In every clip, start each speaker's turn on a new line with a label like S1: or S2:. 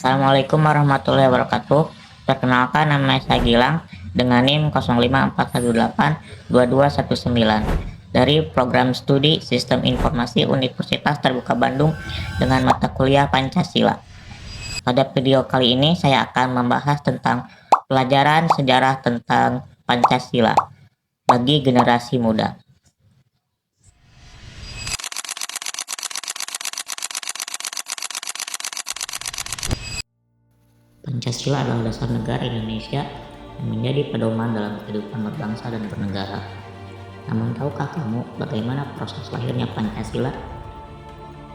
S1: Assalamualaikum warahmatullahi wabarakatuh. Perkenalkan, nama saya Gilang dengan NIM 0541822219 dari program studi Sistem Informasi Universitas Terbuka Bandung dengan mata kuliah Pancasila. Pada video kali ini saya akan membahas tentang pelajaran sejarah tentang Pancasila bagi generasi muda. Pancasila adalah dasar negara Indonesia yang menjadi pedoman dalam kehidupan berbangsa dan bernegara. Namun tahukah kamu bagaimana proses lahirnya Pancasila?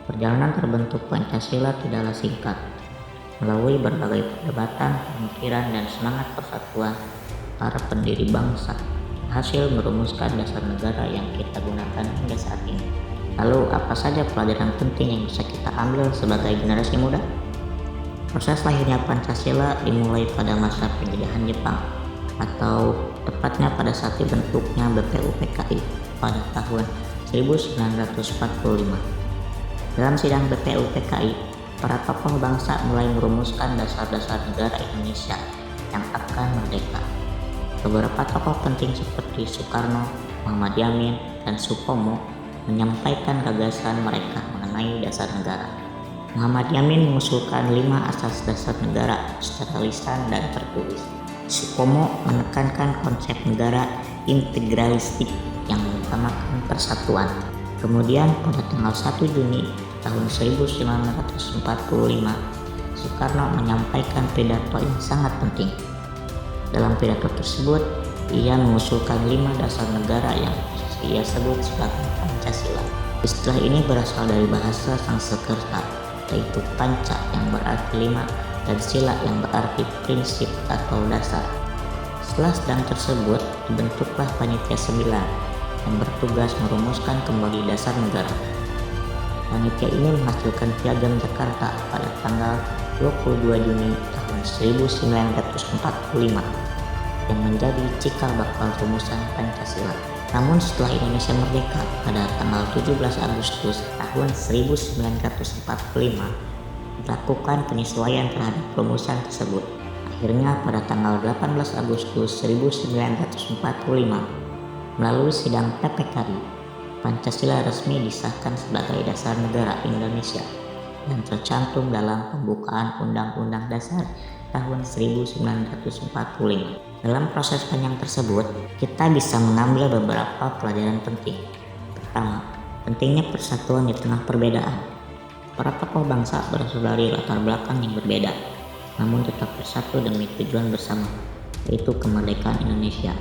S1: Perjalanan terbentuk Pancasila tidaklah singkat. Melalui berbagai perdebatan, pemikiran, dan semangat persatuan para pendiri bangsa, hasil merumuskan dasar negara yang kita gunakan hingga saat ini. Lalu apa saja pelajaran penting yang bisa kita ambil sebagai generasi muda? Proses lahirnya Pancasila dimulai pada masa penjajahan Jepang, atau tepatnya pada saat dibentuknya BPUPKI pada tahun 1945. Dalam sidang BPUPKI, para tokoh bangsa mulai merumuskan dasar-dasar negara Indonesia yang akan merdeka. Beberapa tokoh penting seperti Soekarno, Muhammad Yamin, dan Supomo menyampaikan gagasan mereka mengenai dasar negara. Muhammad Yamin mengusulkan 5 asas dasar negara secara lisan dan tertulis. Supomo menekankan konsep negara integralistik yang mengutamakan persatuan. Kemudian pada tanggal 1 Juni tahun 1945, Soekarno menyampaikan pidato yang sangat penting. Dalam pidato tersebut, ia mengusulkan 5 dasar negara yang ia sebut sebagai Pancasila. Istilah ini berasal dari bahasa Sanskerta, yaitu panca yang berarti 5 dan sila yang berarti prinsip atau dasar. Setelah sidang tersebut, dibentuklah Panitia 9 yang bertugas merumuskan kembali dasar negara. Panitia ini menghasilkan Piagam Jakarta pada tanggal 22 Juni tahun 1945 yang menjadi cikal bakal rumusan Pancasila. Namun setelah Indonesia merdeka pada tanggal 17 Agustus tahun 1945, dilakukan penyesuaian terhadap rumusan tersebut. Akhirnya pada tanggal 18 Agustus 1945, melalui sidang PPKI, Pancasila resmi disahkan sebagai dasar negara Indonesia dan tercantum dalam pembukaan Undang-Undang Dasar tahun 1945. Dalam proses panjang tersebut, kita bisa mengambil beberapa pelajaran penting. Pertama, pentingnya persatuan di tengah perbedaan. Para tokoh bangsa berasal dari latar belakang yang berbeda, namun tetap bersatu demi tujuan bersama, yaitu kemerdekaan Indonesia.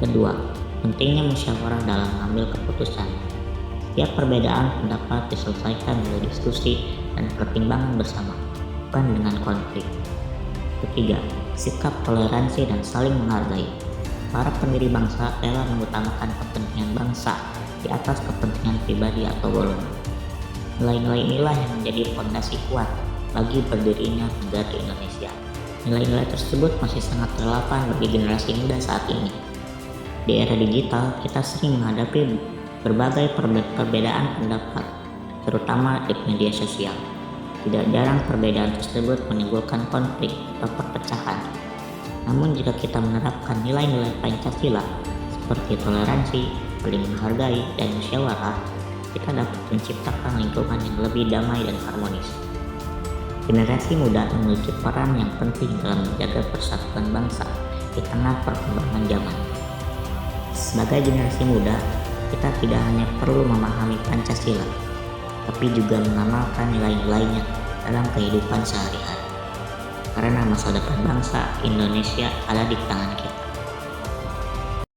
S1: Kedua, pentingnya musyawarah dalam mengambil keputusan. Setiap perbedaan pendapat diselesaikan melalui diskusi dan pertimbangan bersama, bukan dengan konflik. Ketiga, sikap toleransi dan saling menghargai. Para pendiri bangsa rela mengutamakan kepentingan bangsa di atas kepentingan pribadi atau golongan. Nilai-nilai inilah yang menjadi fondasi kuat bagi berdirinya negara Indonesia. Nilai-nilai tersebut masih sangat relevan bagi generasi muda saat ini. Di era digital, kita sering menghadapi berbagai perbedaan pendapat, terutama di media sosial. Tidak jarang perbedaan tersebut menimbulkan konflik atau perpecahan. Namun jika kita menerapkan nilai-nilai Pancasila seperti toleransi, saling menghargai, dan musyawarah, kita dapat menciptakan lingkungan yang lebih damai dan harmonis. Generasi muda memiliki peran yang penting dalam menjaga persatuan bangsa di tengah perkembangan zaman. Sebagai generasi muda, kita tidak hanya perlu memahami Pancasila, tapi juga mengamalkan nilai-nilainya dalam kehidupan sehari-hari. Karena masa depan bangsa Indonesia ada di tangan kita.